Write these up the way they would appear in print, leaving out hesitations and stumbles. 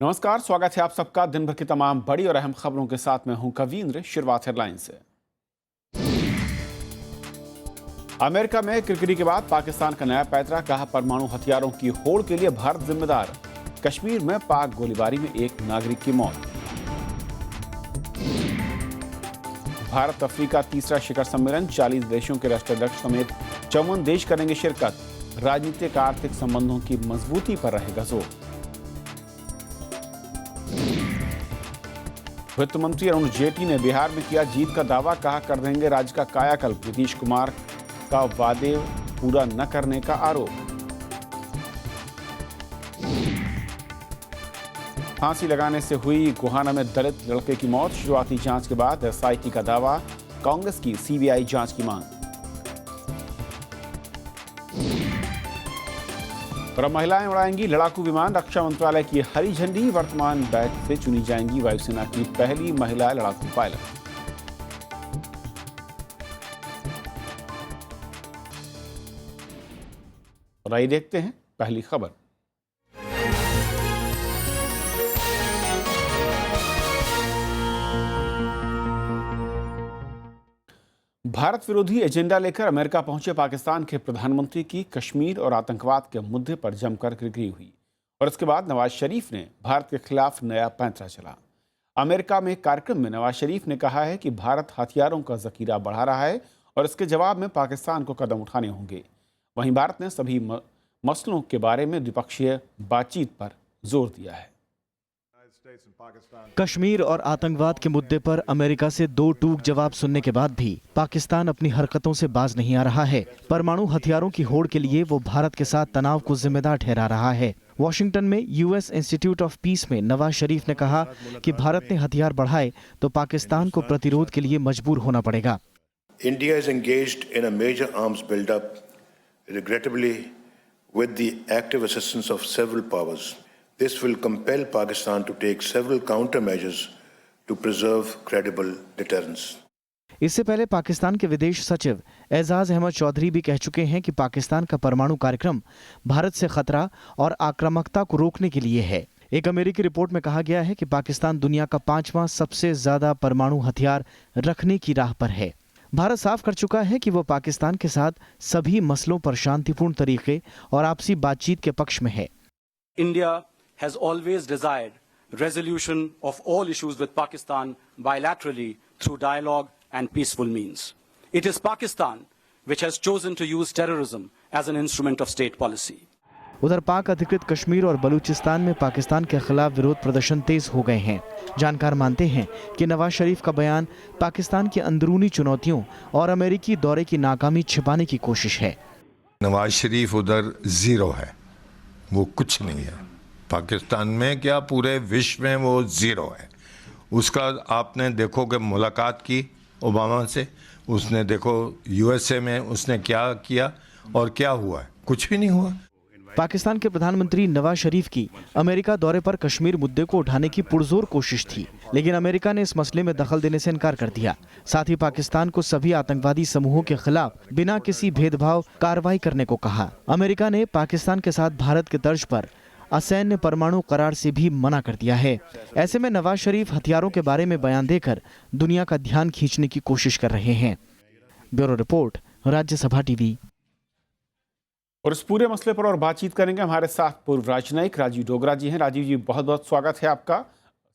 नमस्कार, स्वागत है आप सबका दिन भर की तमाम बड़ी और अहम खबरों के साथ। मैं हूं कवींद्र। शुरुआत हेडलाइन से। अमेरिका में किरकिरी के बाद पाकिस्तान का नया पैंतरा, कहा परमाणु हथियारों की होड़ के लिए भारत जिम्मेदार। कश्मीर में पाक गोलीबारी में एक नागरिक की मौत। भारत अफ्रीका तीसरा शिखर सम्मेलन, 40 देशों के राष्ट्राध्यक्ष समेत 54 देश करेंगे शिरकत। राजनीतिक आर्थिक संबंधों की मजबूती पर रहेगा जोर। वित्त मंत्री अरुण जेटली ने बिहार में किया जीत का दावा, कहा कर देंगे राज्य का कायाकल्प। नीतीश कुमार का वादे पूरा न करने का आरोप। फांसी लगाने से हुई गोहाना में दलित लड़के की मौत, शुरुआती जांच के बाद एसआईटी का दावा। कांग्रेस की सीबीआई जांच की मांग। और अब महिलाएं उड़ाएंगी लड़ाकू विमान, रक्षा मंत्रालय की हरी झंडी। वर्तमान बैच से चुनी जाएंगी वायुसेना की पहली महिला लड़ाकू पायलट। और आइए देखते हैं पहली खबर। भारत विरोधी एजेंडा लेकर अमेरिका पहुंचे पाकिस्तान के प्रधानमंत्री की कश्मीर और आतंकवाद के मुद्दे पर जमकर किरकिरी हुई और इसके बाद नवाज शरीफ ने भारत के खिलाफ नया पैंतरा चला। अमेरिका में एक कार्यक्रम में नवाज शरीफ ने कहा है कि भारत हथियारों का जखीरा बढ़ा रहा है और इसके जवाब में पाकिस्तान को कदम उठाने होंगे। वहीं भारत ने सभी मसलों के बारे में द्विपक्षीय बातचीत पर जोर दिया है। कश्मीर और आतंकवाद के मुद्दे पर अमेरिका से दो टूक जवाब सुनने के बाद भी पाकिस्तान अपनी हरकतों से बाज नहीं आ रहा है। परमाणु हथियारों की होड़ के लिए वो भारत के साथ तनाव को जिम्मेदार ठहरा रहा है। वॉशिंगटन में यूएस इंस्टीट्यूट ऑफ पीस में नवाज शरीफ ने कहा कि भारत ने हथियार बढ़ाए तो पाकिस्तान को प्रतिरोध के लिए मजबूर होना पड़ेगा। India is engaged in a major arms buildup, regrettably with the active assistance of several powers. This will compel Pakistan to take several countermeasures to preserve credible deterrence. इससे पहले पाकिस्तान के विदेश सचिव एजाज अहमद चौधरी भी कह चुके हैं कि पाकिस्तान का परमाणु कार्यक्रम भारत से खतरा और आक्रामकता को रोकने के लिए है। एक अमेरिकी रिपोर्ट में कहा गया है कि पाकिस्तान दुनिया का 5वां सबसे ज्यादा परमाणु हथियार रखने की राह पर है। भारत साफ कर चुका है कि वो पाकिस्तान के साथ सभी मसलों पर शांतिपूर्ण तरीके और आपसी बातचीत के पक्ष में है। India has always desired resolution of all issues with Pakistan bilaterally through dialogue and peaceful means. It is Pakistan which has chosen to use terrorism as an instrument of state policy. उधर पाक अधिकृत कश्मीर और बलूचिस्तान में पाकिस्तान के खिलाफ विरोध प्रदर्शन तेज हो गए हैं। जानकार मानते हैं कि नवाज शरीफ का बयान पाकिस्तान की अंदरूनी चुनौतियों और अमेरिकी दौरे की नाकामी छिपाने की कोशिश है। नवाज शरीफ उधर जीरो है, वो कुछ नहीं है। पाकिस्तान में क्या पूरे विश्व में वो जीरो है। उसका आपने देखो कि मुलाकात की ओबामा से, उसने देखो यूएसए में उसने क्या किया और क्या हुआ है, कुछ भी नहीं हुआ। पाकिस्तान के प्रधानमंत्री नवाज शरीफ की अमेरिका दौरे पर कश्मीर मुद्दे को उठाने की पुरजोर कोशिश थी, लेकिन अमेरिका ने इस मसले में दखल देने से इनकार कर दिया। साथ ही पाकिस्तान को सभी आतंकवादी समूहों के खिलाफ बिना किसी भेदभाव कार्रवाई करने को कहा। अमेरिका ने पाकिस्तान के साथ भारत के तर्ज पर असैन्य परमाणु करार से भी मना कर दिया है। ऐसे में नवाज शरीफ हथियारों के बारे में बयान देकर दुनिया का ध्यान खींचने की कोशिश कर रहे हैं। Bureau report, Rajya Sabha TV. और इस पूरे मसले पर और बातचीत करेंगे हमारे साथ पूर्व राजनयिक राजीव डोगरा जी हैं। राजीव जी, बहुत बहुत स्वागत है आपका।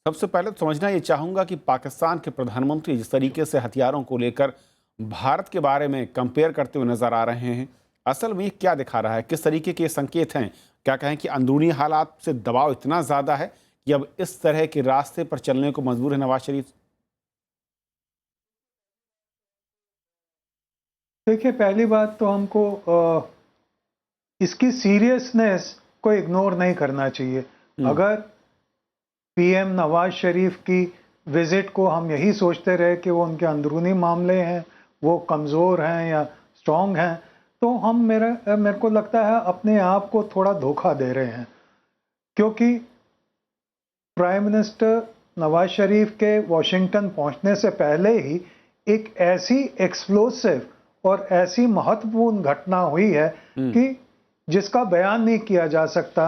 सबसे पहले तो समझना ये चाहूँगा कि पाकिस्तान के प्रधानमंत्री जिस तरीके से हथियारों को लेकर भारत के बारे में कंपेयर करते हुए नजर आ रहे हैं, असल में ये क्या दिखा रहा है? किस तरीके के संकेत हैं? क्या कहें कि अंदरूनी हालात से दबाव इतना ज़्यादा है कि अब इस तरह के रास्ते पर चलने को मजबूर है नवाज शरीफ? देखिए, पहली बात तो हमको इसकी सीरियसनेस को इग्नोर नहीं करना चाहिए। अगर पीएम नवाज शरीफ की विजिट को हम यही सोचते रहे कि वो उनके अंदरूनी मामले हैं, वो कमज़ोर हैं या स्ट्रॉन्ग हैं, तो हम मेरे को लगता है अपने आप को थोड़ा धोखा दे रहे हैं। क्योंकि प्राइम मिनिस्टर नवाज शरीफ के वॉशिंगटन पहुंचने से पहले ही एक ऐसी एक्सप्लोसिव और ऐसी महत्वपूर्ण घटना हुई है कि जिसका बयान नहीं किया जा सकता।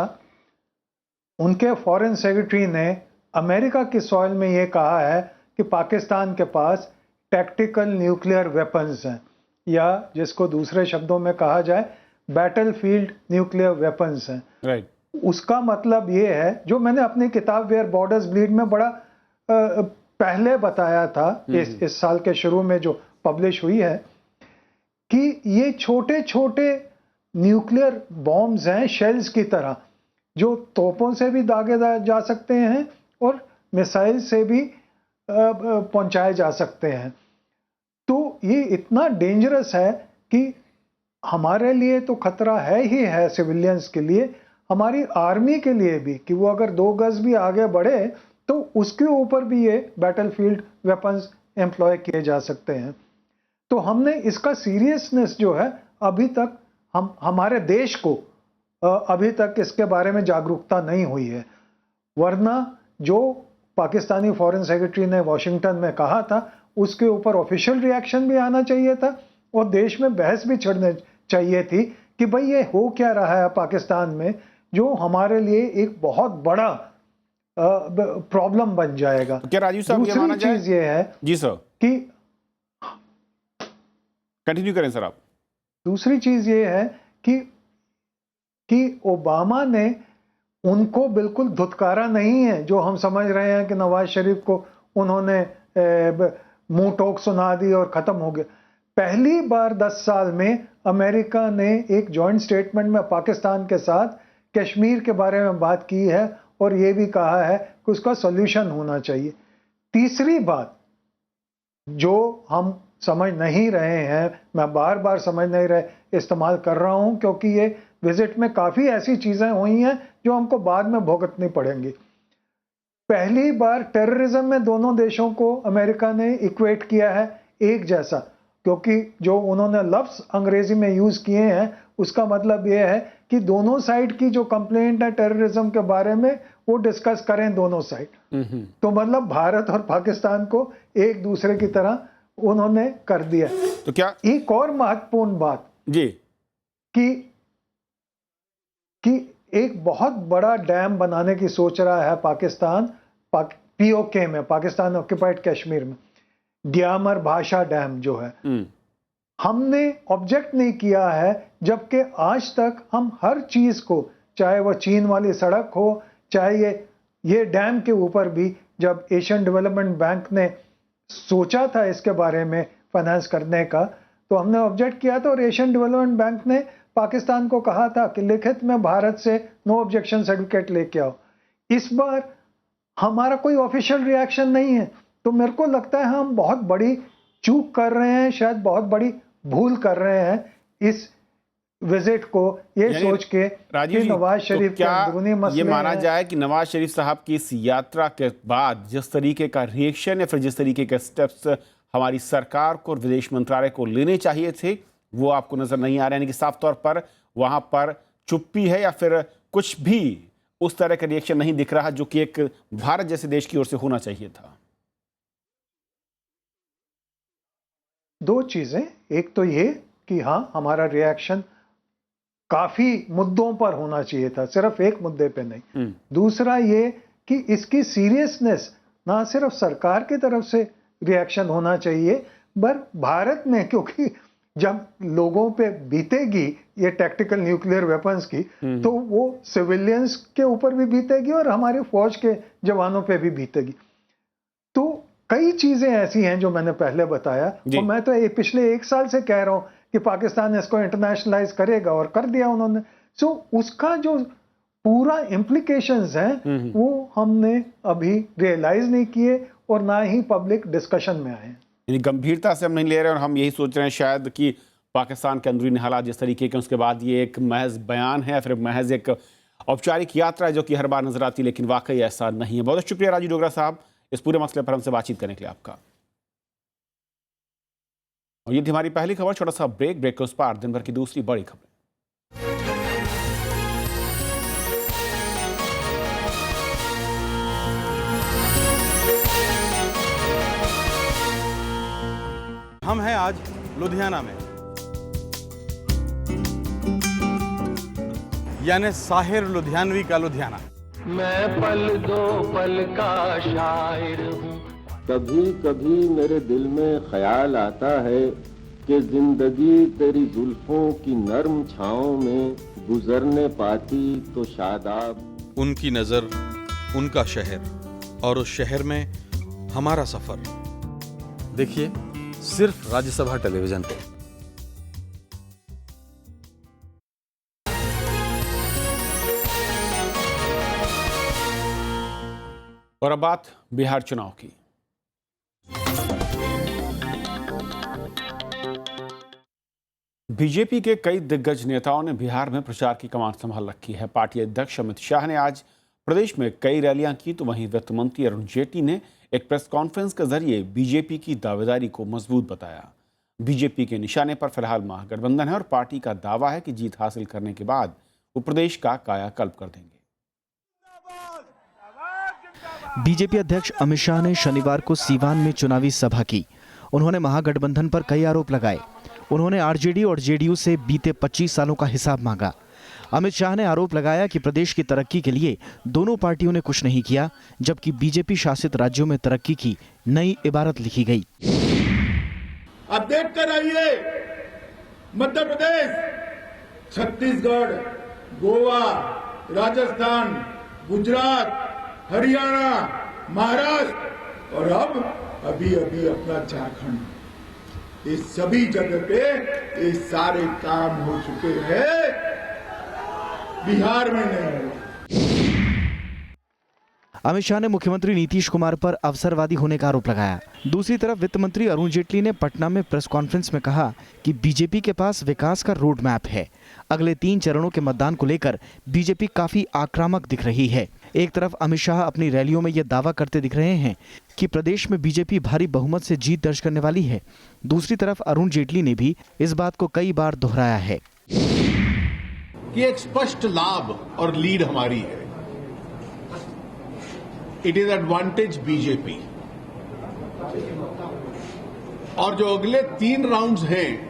उनके फॉरेन सेक्रेटरी ने अमेरिका की सॉइल में ये कहा है कि पाकिस्तान के पास टैक्टिकल न्यूक्लियर वेपन्स हैं, या जिसको दूसरे शब्दों में कहा जाए बैटलफील्ड न्यूक्लियर वेपन्स हैं। राइट। उसका मतलब ये है, जो मैंने अपनी किताब वेयर बॉर्डर्स ब्लीड में बड़ा पहले बताया था, इस साल के शुरू में जो पब्लिश हुई है, कि ये छोटे छोटे न्यूक्लियर बॉम्ब्स हैं शेल्स की तरह, जो तोपों से भी दागे जा सकते हैं और मिसाइल से भी पहुंचाए जा सकते हैं। तो ये इतना डेंजरस है कि हमारे लिए तो खतरा है ही है, सिविलियंस के लिए, हमारी आर्मी के लिए भी, कि वो अगर 2 गज भी आगे बढ़े तो उसके ऊपर भी ये बैटलफील्ड वेपन्स एम्प्लॉय किए जा सकते हैं। तो हमने इसका सीरियसनेस जो है, अभी तक हमारे देश को अभी तक इसके बारे में जागरूकता नहीं हुई है। वरना जो पाकिस्तानी फॉरेन सेक्रेटरी ने वॉशिंगटन में कहा था, उसके ऊपर ऑफिशियल रिएक्शन भी आना चाहिए था और देश में बहस भी छिड़नी चाहिए थी कि भाई ये हो क्या रहा है पाकिस्तान में, जो हमारे लिए एक बहुत बड़ा प्रॉब्लम बन जाएगा। क्या राजीव साहब ये माना दूसरी जाए? चीज ये है जी सर, कि कंटिन्यू करें सर आप। दूसरी चीज ये है कि ओबामा ने उनको बिल्कुल धुतकारा नहीं है, जो हम समझ रहे हैं कि नवाज शरीफ को उन्होंने मुंह टोक सुना दी और खत्म हो गया। पहली बार 10 साल में अमेरिका ने एक जॉइंट स्टेटमेंट में पाकिस्तान के साथ कश्मीर के बारे में बात की है और ये भी कहा है कि उसका सॉल्यूशन होना चाहिए। तीसरी बात जो हम समझ नहीं रहे हैं, मैं बार बार समझ नहीं रहे इस्तेमाल कर रहा हूं, क्योंकि ये विजिट में काफी ऐसी चीजें हुई हैं जो हमको बाद में भुगतनी पड़ेंगी। पहली बार टेररिज्म में दोनों देशों को अमेरिका ने इक्वेट किया है एक जैसा, क्योंकि जो उन्होंने लफ्ज अंग्रेजी में यूज किए हैं उसका मतलब ये है कि दोनों साइड की जो कंप्लेंट है टेररिज्म के बारे में वो डिस्कस करें दोनों साइड। तो मतलब भारत और पाकिस्तान को एक दूसरे की तरह उन्होंने कर दिया। तो क्या एक और महत्वपूर्ण बात जी कि एक बहुत बड़ा डैम बनाने की सोच रहा है पाकिस्तान, पीओके में, पाकिस्तान ऑक्युपाइड कश्मीर में, ग्यामर भाषा डैम जो है, हमने ऑब्जेक्ट नहीं किया है, जबकि आज तक हम हर चीज को, चाहे वो चीन वाली सड़क हो, चाहे ये डैम के ऊपर भी जब एशियन डेवलपमेंट बैंक ने सोचा था इसके बारे में फाइनेंस करने का, तो हमने ऑब्जेक्ट किया था और एशियन डेवलपमेंट बैंक ने पाकिस्तान को कहा था कि लिखित में भारत से नो ऑब्जेक्शन सर्टिफिकेट लेके आओ। इस बार हमारा कोई ऑफिशियल रिएक्शन नहीं है, तो मेरे को लगता है हम बहुत बड़ी चूक कर रहे हैं, शायद बहुत बड़ी भूल कर रहे हैं इस विजिट को, ये सोच के राजीव कि जी, नवाज शरीफ तो के अंदरूनी क्या मसले ये माना हैं। जाए कि नवाज शरीफ साहब की इस यात्रा के बाद जिस तरीके का रिएक्शन या फिर जिस तरीके के स्टेप्स हमारी सरकार को और विदेश मंत्रालय को लेने चाहिए थे, वो आपको नजर नहीं आ रहे, यानी कि साफ तौर पर वहां पर चुप्पी है या फिर कुछ भी उस तरह का रिएक्शन नहीं दिख रहा जो कि एक भारत जैसे देश की ओर से होना चाहिए था? दो चीजें, एक तो ये कि हाँ हमारा रिएक्शन काफी मुद्दों पर होना चाहिए था, सिर्फ एक मुद्दे पे नहीं। दूसरा ये कि इसकी सीरियसनेस ना सिर्फ सरकार की तरफ से रिएक्शन होना चाहिए, पर भारत में, क्योंकि जब लोगों पे बीतेगी ये टैक्टिकल न्यूक्लियर वेपन्स की, तो वो सिविलियंस के ऊपर भी बीतेगी और हमारी फौज के जवानों पे भी बीतेगी। तो कई चीजें ऐसी हैं जो मैंने पहले बताया, और मैं तो ये पिछले 1 साल से कह रहा हूं कि पाकिस्तान इसको इंटरनेशनलाइज करेगा, और कर दिया उन्होंने। सो उसका जो पूरा इम्प्लीकेशंस हैं वो हमने अभी रियलाइज नहीं किए और ना ही पब्लिक डिस्कशन में आए। यानी गंभीरता से हम नहीं ले रहे और हम यही सोच रहे हैं शायद कि पाकिस्तान के अंदरूनी हालात जिस तरीके के, उसके बाद ये एक महज बयान है, फिर महज एक औपचारिक यात्रा है जो कि हर बार नजर आती है, लेकिन वाकई ऐसा नहीं है। बहुत शुक्रिया राजीव डोगरा साहब इस पूरे मसले पर हमसे बातचीत करने के लिए आपका। और ये थी हमारी पहली खबर। छोटा सा ब्रेक के उस पार दिन भर की दूसरी बड़ी खबर। हम हैं आज लुधियाना में, यानी साहिर लुधियानवी का लुधियाना। मैं पल दो पल का शायर हूँ। कभी कभी मेरे दिल में ख्याल आता है कि जिंदगी तेरी जुल्फों की नर्म छाँव में गुजरने पाती तो शादाब। उनकी नज़र, उनका शहर और उस शहर में हमारा सफर। देखिए सिर्फ राज्यसभा टेलीविजन पे। और अब बात बिहार चुनाव की। बीजेपी के कई दिग्गज नेताओं ने बिहार में प्रचार की कमान संभाल रखी है। पार्टी अध्यक्ष अमित शाह ने आज प्रदेश में कई रैलियां की, तो वहीं वित्त मंत्री अरुण जेटली ने एक प्रेस कॉन्फ्रेंस के जरिए बीजेपी की दावेदारी को मजबूत बताया। बीजेपी के निशाने पर फिलहाल महागठबंधन है और पार्टी का दावा है कि जीत हासिल करने के बाद वो प्रदेश का कायाकल्प कर देंगे। बीजेपी अध्यक्ष अमित शाह ने शनिवार को सीवान में चुनावी सभा की। उन्होंने महागठबंधन पर कई आरोप लगाए। उन्होंने आरजेडी और जेडीयू से बीते 25 सालों का हिसाब मांगा। अमित शाह ने आरोप लगाया कि प्रदेश की तरक्की के लिए दोनों पार्टियों ने कुछ नहीं किया, जबकि बीजेपी शासित राज्यों में तरक्की की नई इबारत लिखी गई। आप देखते रहिए, मध्य प्रदेश, छत्तीसगढ़, गोवा, राजस्थान, गुजरात, हरियाणा, महाराष्ट्र और अब अभी अपना झारखंड, इस सभी जगह पे ये सारे काम हो चुके हैं, बिहार में नहीं हुआ। अमित शाह ने मुख्यमंत्री नीतीश कुमार पर अवसरवादी होने का आरोप लगाया। दूसरी तरफ वित्त मंत्री अरुण जेटली ने पटना में प्रेस कॉन्फ्रेंस में कहा कि बीजेपी के पास विकास का रोड मैप है। अगले 3 चरणों के मतदान को लेकर बीजेपी काफी आक्रामक दिख रही है। एक तरफ अमित शाह अपनी रैलियों में यह दावा करते दिख रहे हैं कि प्रदेश में बीजेपी भारी बहुमत से जीत दर्ज करने वाली है। दूसरी तरफ अरुण जेटली ने भी इस बात को कई बार दोहराया है कि एक स्पष्ट लाभ और लीड हमारी है। It is advantage BJP. और जो अगले 3 राउंड्स हैं,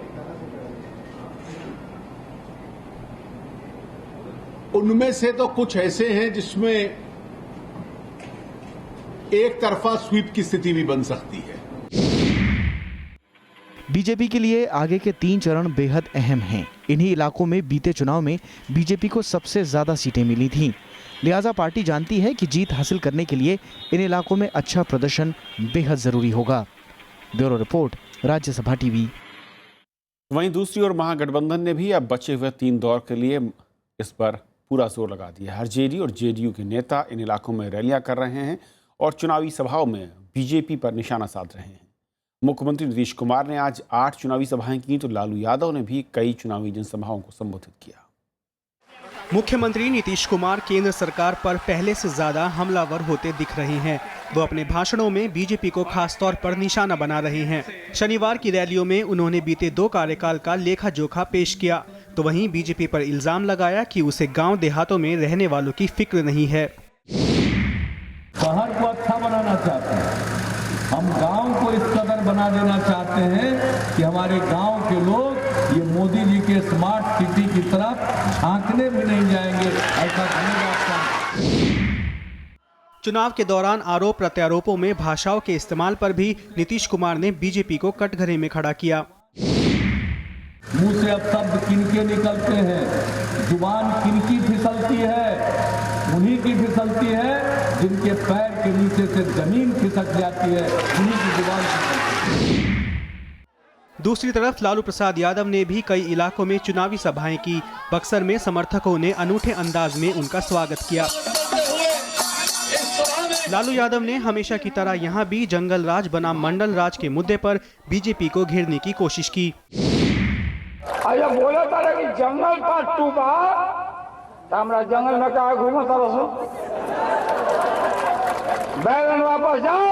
उनमें से तो कुछ ऐसे हैं जिसमें एक तरफा स्वीप की स्थिति भी बन सकती है। बीजेपी के लिए आगे के 3 चरण बेहद अहम हैं। इन्हीं इलाकों में बीते चुनाव में बीजेपी को सबसे ज्यादा सीटें मिली थीं। लिहाजा पार्टी जानती है कि जीत हासिल करने के लिए इन इलाकों में अच्छा प्रदर्शन बेहद जरूरी होगा। Bureau report, Rajya Sabha TV. वहीं दूसरी ओर महागठबंधन ने भी अब बचे हुए 3 दौर के लिए इस पर पूरा जोर लगा दिया है। आरजेडी और जेडीयू के नेता इन इलाकों में रैलियां कर रहे हैं और चुनावी सभाओं में बीजेपी पर निशाना साध रहे हैं। मुख्यमंत्री नीतीश कुमार ने आज 8 चुनावी सभाएं की, तो लालू यादव ने भी कई चुनावी जनसभाओं को संबोधित किया। मुख्यमंत्री नीतीश कुमार केंद्र सरकार पर पहले से ज्यादा हमलावर होते दिख रहे हैं। वो अपने भाषणों में बीजेपी को खास तौर पर निशाना बना रहे हैं। शनिवार की रैलियों में उन्होंने बीते 2 कार्यकाल का लेखा जोखा पेश किया, तो वहीं बीजेपी पर इल्जाम लगाया कि उसे गांव देहातों में रहने वालों की फिक्र नहीं है। शहर को अच्छा बनाना चाहते हैं, हम गांव को इस कदर बना देना चाहते हैं कि हमारे गांव के लोग ये मोदी जी के स्मार्ट सिटी की तरफ झांकने भी नहीं जाएंगे। ऐसा चुनाव के दौरान आरोप प्रत्यारोपों में भाषाओं के इस्तेमाल पर भी नीतीश कुमार ने बीजेपी को कटघरे में खड़ा किया। मुंह से अब शब्द किनके निकलते हैं, जुबान किनकी फिसलती है, उन्हीं की फिसलती है जिनके पैर के नीचे से जमीन खिसक जाती है, उन्हीं की जुबान फिसलती है। दूसरी तरफ लालू प्रसाद यादव ने भी कई इलाकों में चुनावी सभाएं की। बक्सर में समर्थकों ने अनूठे अंदाज में उनका स्वागत किया। लालू यादव ने हमेशा की तरह यहां भी जंगल राज बनाम मंडल राज के मुद्दे पर बीजेपी को घेरने की कोशिश की। आया बोला था कि जंगल पार्ट 2 बा, हमरा जंगल में कहा घूमता रहो, बैलन वापस जाओ।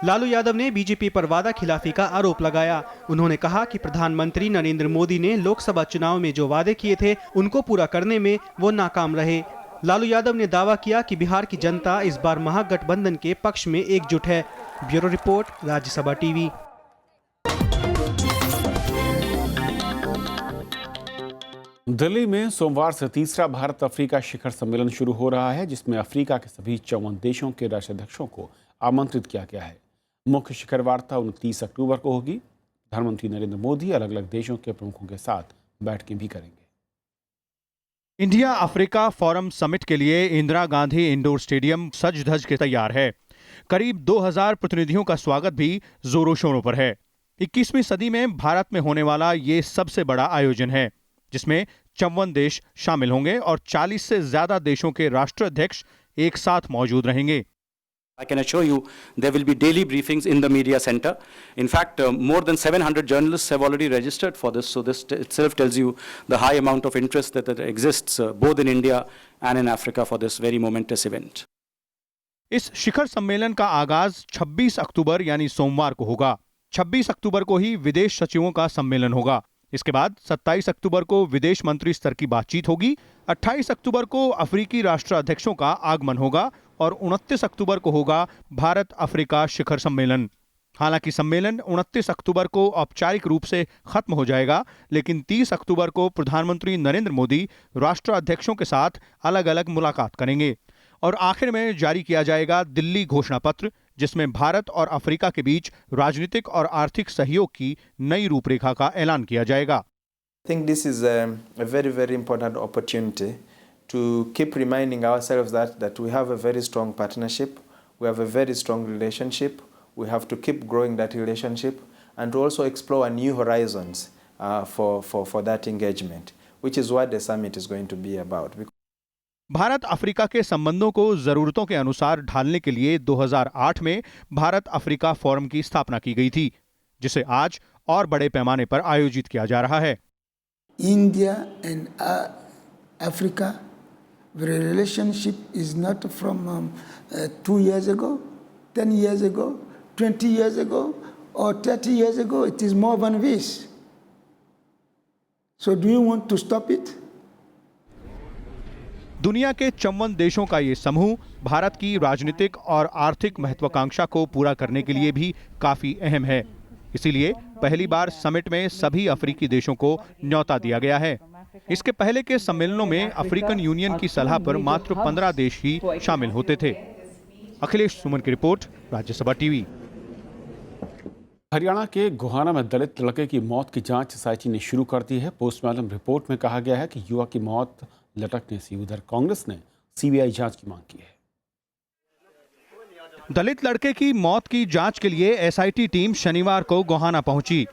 लालू यादव ने बीजेपी पर वादा खिलाफी का आरोप लगाया। उन्होंने कहा कि प्रधानमंत्री नरेंद्र मोदी ने लोकसभा चुनाव में जो वादे किए थे उनको पूरा करने में वो नाकाम रहे। लालू यादव ने दावा किया कि बिहार की जनता इस बार महागठबंधन के पक्ष में एकजुट है। Bureau report, Rajya Sabha TV. Delhi में सोमवार से तीसरा भारत अफ्रीका शिखर सम्मेलन शुरू हो रहा है, जिसमें अफ्रीका के सभी 54 देशों के राष्ट्राध्यक्षों को आमंत्रित किया गया है। मुख्य शिखर वार्ता 29 अक्टूबर को होगी। प्रधानमंत्री नरेंद्र मोदी अलग अलग देशों के प्रमुखों के साथ बैठकें भी करेंगे। इंडिया अफ्रीका फोरम समिट के लिए इंदिरा गांधी इंडोर स्टेडियम सज धज के तैयार है। करीब 2000 प्रतिनिधियों का स्वागत भी जोरों शोरों पर है। 21वीं सदी में भारत में होने वाला ये सबसे बड़ा आयोजन है, जिसमें 54 देश शामिल होंगे और 40 से ज्यादा देशों के राष्ट्राध्यक्ष एक साथ मौजूद रहेंगे। I can assure you there will be daily briefings in the media center. In fact, more than 700 journalists have already registered for this, so this itself tells you the high amount of interest that exists both in India and in Africa for this very momentous event. इस शिखर सम्मेलन का आगाज 26 अक्टूबर यानी सोमवार को होगा। 26 अक्टूबर को ही विदेश सचिवों का सम्मेलन होगा। इसके बाद 27 अक्टूबर को विदेश मंत्री स्तर की बातचीत होगी। 28 अक्टूबर को अफ्रीकी राष्ट्राध्यक्षों का आगमन होगा और 29 अक्टूबर को होगा भारत अफ्रीका शिखर सम्मेलन। हालांकि सम्मेलन 29 अक्टूबर को औपचारिक रूप से खत्म हो जाएगा, लेकिन 30 अक्टूबर को प्रधानमंत्री नरेंद्र मोदी राष्ट्राध्यक्षों के साथ अलग अलग मुलाकात करेंगे और आखिर में जारी किया जाएगा दिल्ली घोषणा पत्र, जिसमें भारत और अफ्रीका के बीच राजनीतिक और आर्थिक सहयोग की नई रूपरेखा का ऐलान किया जाएगा। I think this is a very important opportunity to keep reminding ourselves that we have a very strong partnership, we have a very strong relationship, we have to keep growing that relationship and to also explore new horizons for that engagement, which is what the summit is going to be about. Bharat Africa के संबंधों को जरूरतों के अनुसार ढालने के लिए 2008 में भारत अफ्रीका फोरम की स्थापना की गई थी, जिसे आज और बड़े पैमाने पर आयोजित किया जा रहा है। India and Africa, the relationship is not from 2 years ago, 10 years ago, 20 years ago, or 30 years ago. It is more than this. So do you want to stop it? दुनिया के 54 देशों का ये समूह भारत की राजनीतिक और आर्थिक महत्वाकांक्षा को पूरा करने के लिए भी काफी अहम है। इसीलिए पहली बार समिट में सभी अफ्रीकी देशों को न्योता दिया गया है। इसके पहले के सम्मेलनों में अफ्रीकन यूनियन की सलाह पर मात्र 15 देश ही शामिल होते थे। अखिलेश सुमन की रिपोर्ट, राज्यसभा टीवी। हरियाणा के गोहाना में दलित लड़के की मौत की जांच एसआईटी ने शुरू कर दी है। पोस्टमार्टम रिपोर्ट में कहा गया है कि युवक की मौत लटकने से उधर कांग्रेस ने सीबीआई जांच की मांग की है। दलित लड़के की मौत की जांच के लिए एसआईटी टीम शनिवार को गोहाना पहुंची।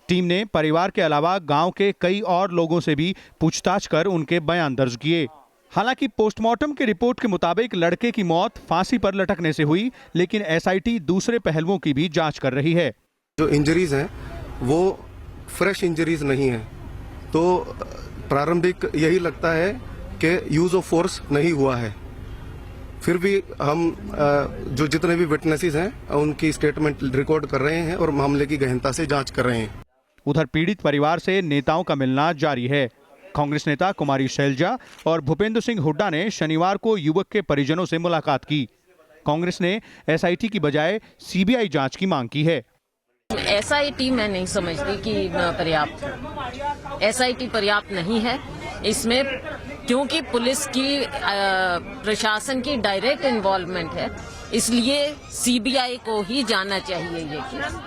टीम ने परिवार के अलावा गांव के कई और लोगों से भी पूछताछ कर उनके बयान दर्ज किए। हालांकि पोस्टमार्टम की रिपोर्ट के मुताबिक लड़के की मौत फांसी पर लटकने से हुई, लेकिन एसआईटी दूसरे पहलुओं की भी जांच कर रही है। जो इंजरीज हैं वो फ्रेश इंजरीज नहीं है, तो प्रारंभिक यही लगता है कि यूज ऑफ फोर्स नहीं हुआ है। फिर भी हम जो जितने भी विटनेसेस हैं उनकी स्टेटमेंट रिकॉर्ड कर रहे हैं और मामले की गहनता से जांच कर रहे हैं। उधर पीड़ित परिवार से नेताओं का मिलना जारी है। कांग्रेस नेता कुमारी शैलजा और भूपेंद्र सिंह हुड्डा ने शनिवार को युवक के परिजनों से मुलाकात की। कांग्रेस ने एसआईटी की बजाय सीबीआई जांच की मांग की है। एसआईटी मैं नहीं समझती कि पर्याप्त, एसआईटी पर्याप्त नहीं है इसमें, क्योंकि पुलिस की प्रशासन की डायरेक्ट इन्वॉल्वमेंट है, इसलिए सीबीआई को ही जाना चाहिए ये केस।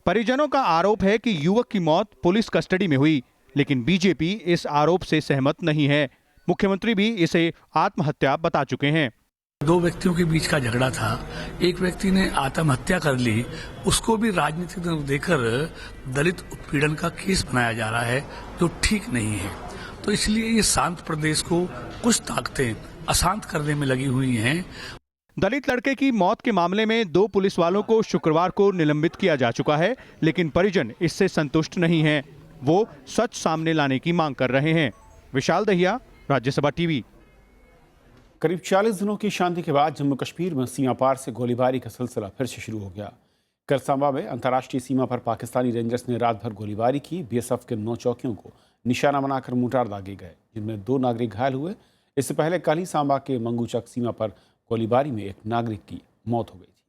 परिजनों का आरोप है कि युवक की मौत पुलिस कस्टडी में हुई, लेकिन बीजेपी इस आरोप से सहमत नहीं है। मुख्यमंत्री भी इसे आत्महत्या बता चुके हैं। 2 व्यक्तियों के बीच का झगड़ा था, एक व्यक्ति ने आत्महत्या कर ली, उसको भी राजनीतिक देकर दलित उत्पीड़न का केस बनाया जा रहा है, जो ठीक नहीं है। तो इसलिए ये शांत प्रदेश को कुछ ताकतें अशांत करने में लगी हुई हैं। दलित लड़के की मौत के मामले में 2 पुलिस वालों को शुक्रवार को निलंबित किया जा चुका है, लेकिन परिजन इससे संतुष्ट नहीं हैं। वो सच सामने लाने की मांग कर रहे हैं। विशाल दहिया, राज्यसभा टीवी। करीब 40 दिनों की शांति के बाद जम्मू कश्मीर में सीमा पार से गोलीबारी का सिलसिला फिर से शुरू हो गया। करसांबा में अंतर्राष्ट्रीय सीमा पर पाकिस्तानी रेंजर्स ने रात भर गोलीबारी की। बीएसएफ के 9 चौकियों को निशाना बनाकर मोर्टार दागे गए, जिनमें 2 नागरिक घायल हुए। इससे पहले कल ही सांबा के मंगूचक सीमा पर गोलीबारी में एक नागरिक की मौत हो गई थी।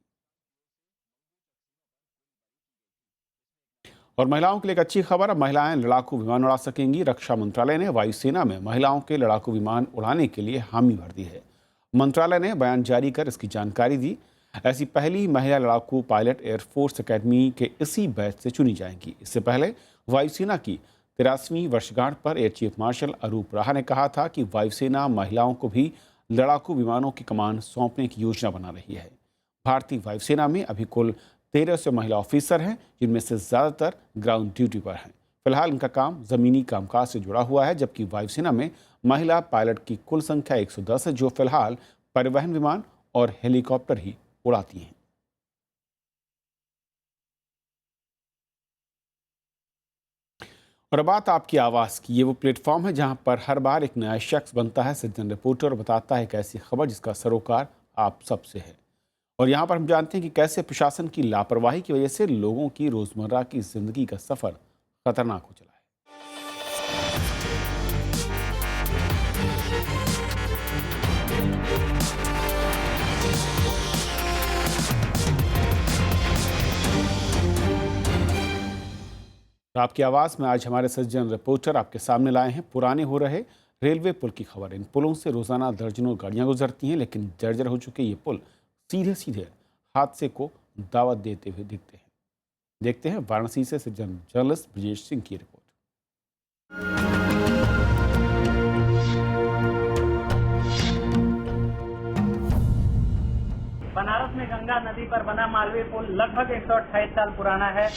और महिलाओं के लिए एक अच्छी खबर, अब महिलाएं लड़ाकू विमान उड़ा सकेंगी। रक्षा मंत्रालय ने वायुसेना में महिलाओं के लड़ाकू विमान उड़ाने के लिए हामी भर दी है। मंत्रालय ने बयान जारी कर इसकी जानकारी दी। ऐसी पहली महिला लड़ाकू पायलट एयरफोर्स एकेडमी के इसी बैच से चुनी जाएंगी। इससे पहले वायुसेना की 83वीं वर्षगांठ पर एयर चीफ मार्शल अरूप राहा ने कहा था कि वायुसेना महिलाओं को भी लड़ाकू विमानों की कमान सौंपने की योजना बना रही है। भारतीय वायुसेना में अभी कुल 1300 महिला ऑफिसर हैं, जिनमें से ज़्यादातर ग्राउंड ड्यूटी पर हैं। फिलहाल इनका काम ज़मीनी कामकाज से जुड़ा हुआ है, जबकि वायुसेना में महिला पायलट की कुल संख्या 110 है, जो फिलहाल परिवहन विमान और हेलीकॉप्टर ही उड़ाती हैं। और अब बात आपकी आवाज़ की। ये वो प्लेटफॉर्म है जहां पर हर बार एक नया शख्स बनता है सज्जन रिपोर्टर और बताता है एक ऐसी खबर जिसका सरोकार आप सबसे है। और यहाँ पर हम जानते हैं कि कैसे प्रशासन की लापरवाही की वजह से लोगों की रोज़मर्रा की ज़िंदगी का सफ़र खतरनाक हो चला है। आपकी आवाज़ में आज हमारे सज्जन रिपोर्टर आपके सामने लाए हैं पुराने हो रहे रेलवे पुल की खबर। इन पुलों से रोज़ाना दर्जनों गाड़ियाँ गुजरती हैं, लेकिन जर्जर हो चुके ये पुल सीधे सीधे हादसे को दावत देते हुए दिखते हैं। देखते हैं वाराणसी से सज्जन जर्नलिस्ट ब्रजेश सिंह की रिपोर्ट। बनारस में गंगा नदी पर बना मालवीय पुल लगभग 128 साल पुराना है।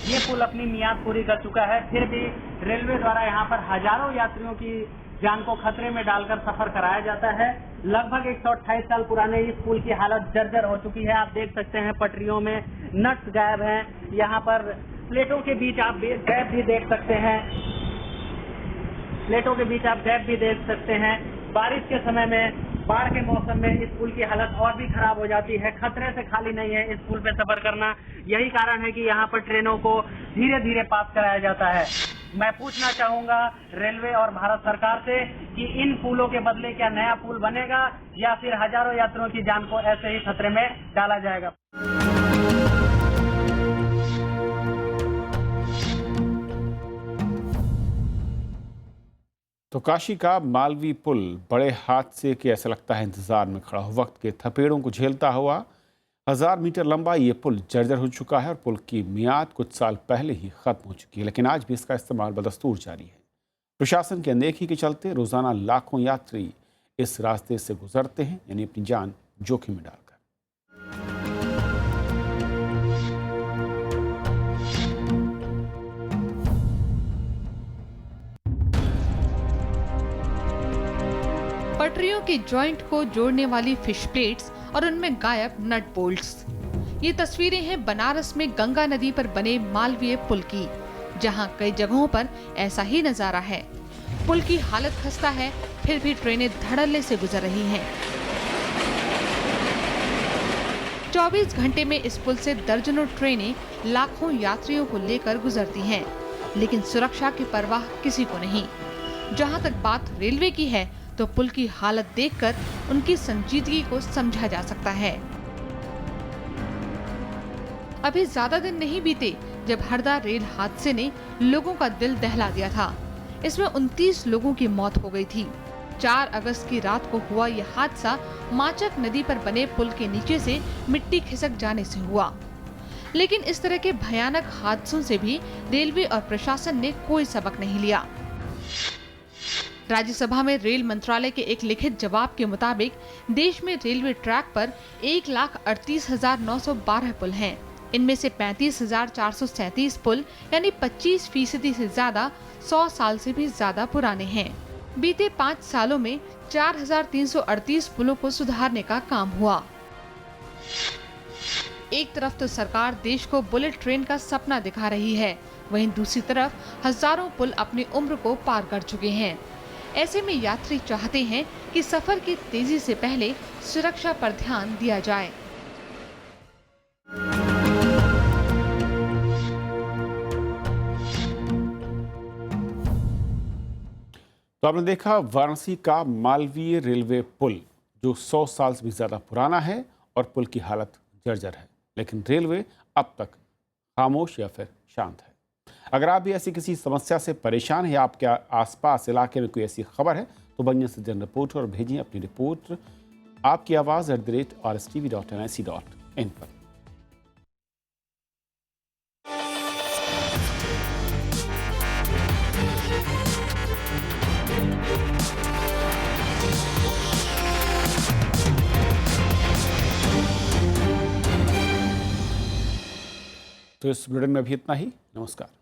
ये पुल अपनी मियाद पूरी कर चुका है, फिर भी रेलवे द्वारा यहाँ पर हजारों यात्रियों की जान को खतरे में डालकर सफर कराया जाता है। लगभग 128 साल पुराने इस पुल की हालत जर्जर हो चुकी है। आप देख सकते हैं पटरियों में नट्स गायब हैं। यहाँ पर प्लेटों के बीच आप गैप भी देख सकते हैं। प्लेटों के बीच आप गैप भी देख सकते हैं। बारिश के समय में, बाढ़ के मौसम में इस पुल की हालत और भी खराब हो जाती है। खतरे से खाली नहीं है इस पुल पे सफर करना। यही कारण है कि यहाँ पर ट्रेनों को धीरे धीरे पास कराया जाता है। मैं पूछना चाहूंगा रेलवे और भारत सरकार से कि इन पुलों के बदले क्या नया पुल बनेगा या फिर हजारों यात्रियों की जान को ऐसे ही खतरे में डाला जाएगा। तो काशी का मालवीय पुल बड़े हादसे के ऐसा लगता है इंतजार में खड़ा हो। वक्त के थपेड़ों को झेलता हुआ 1000 मीटर लंबा ये पुल जर्जर हो चुका है और पुल की मियाद कुछ साल पहले ही खत्म हो चुकी है, लेकिन आज भी इसका इस्तेमाल बदस्तूर जारी है। प्रशासन की अनदेखी के चलते रोजाना लाखों यात्री इस रास्ते से गुजरते हैं, यानी अपनी जान जोखिम में डालकर। पटरियों के जॉइंट को जोड़ने वाली फिश प्लेट्स और उनमें गायब नट बोल्ट्स। ये तस्वीरें हैं बनारस में गंगा नदी पर बने मालवीय पुल की, जहां कई जगहों पर ऐसा ही नजारा है। पुल की हालत खस्ता है, फिर भी ट्रेनें धड़ल्ले से गुजर रही हैं। 24 घंटे में इस पुल से दर्जनों ट्रेनें लाखों यात्रियों को लेकर गुजरती हैं, लेकिन सुरक्षा की परवाह किसी को नहीं। जहां तक बात रेलवे की है, तो पुल की हालत देखकर उनकी संजीदगी को समझा जा सकता है। अभी ज्यादा दिन नहीं बीते जब हरदा रेल हादसे ने लोगों का दिल दहला दिया था। इसमें 29 लोगों की मौत हो गई थी। 4 अगस्त की रात को हुआ यह हादसा माचक नदी पर बने पुल के नीचे से मिट्टी खिसक जाने से हुआ। लेकिन इस तरह के भयानक हादसों से भी रेलवे और प्रशासन ने कोई सबक नहीं लिया। राज्यसभा में रेल मंत्रालय के एक लिखित जवाब के मुताबिक देश में रेलवे ट्रैक पर 1,38,912 पुल हैं। इनमें से 35,437 पुल यानी 25% से ज्यादा 100 साल से भी ज्यादा पुराने हैं। बीते 5 सालों में 4,338 पुलों को सुधारने का काम हुआ। एक तरफ तो सरकार देश को बुलेट ट्रेन का सपना दिखा रही है, वहीं दूसरी तरफ हजारों पुल अपनी उम्र को पार कर चुके हैं। ऐसे में यात्री चाहते हैं कि सफर की तेजी से पहले सुरक्षा पर ध्यान दिया जाए। तो आपने देखा वाराणसी का मालवीय रेलवे पुल, जो 100 साल से भी ज्यादा पुराना है और पुल की हालत जर्जर है, लेकिन रेलवे अब तक खामोश या फिर शांत है। अगर आप भी ऐसी किसी समस्या से परेशान हैं या आपके आसपास इलाके में कोई ऐसी खबर है तो बनिए सिटीजन रिपोर्टर और भेजिए अपनी रिपोर्ट आपकी आवाज़ @rstv.nic.in पर। तो इस बुलेटिन में अभी इतना ही। नमस्कार।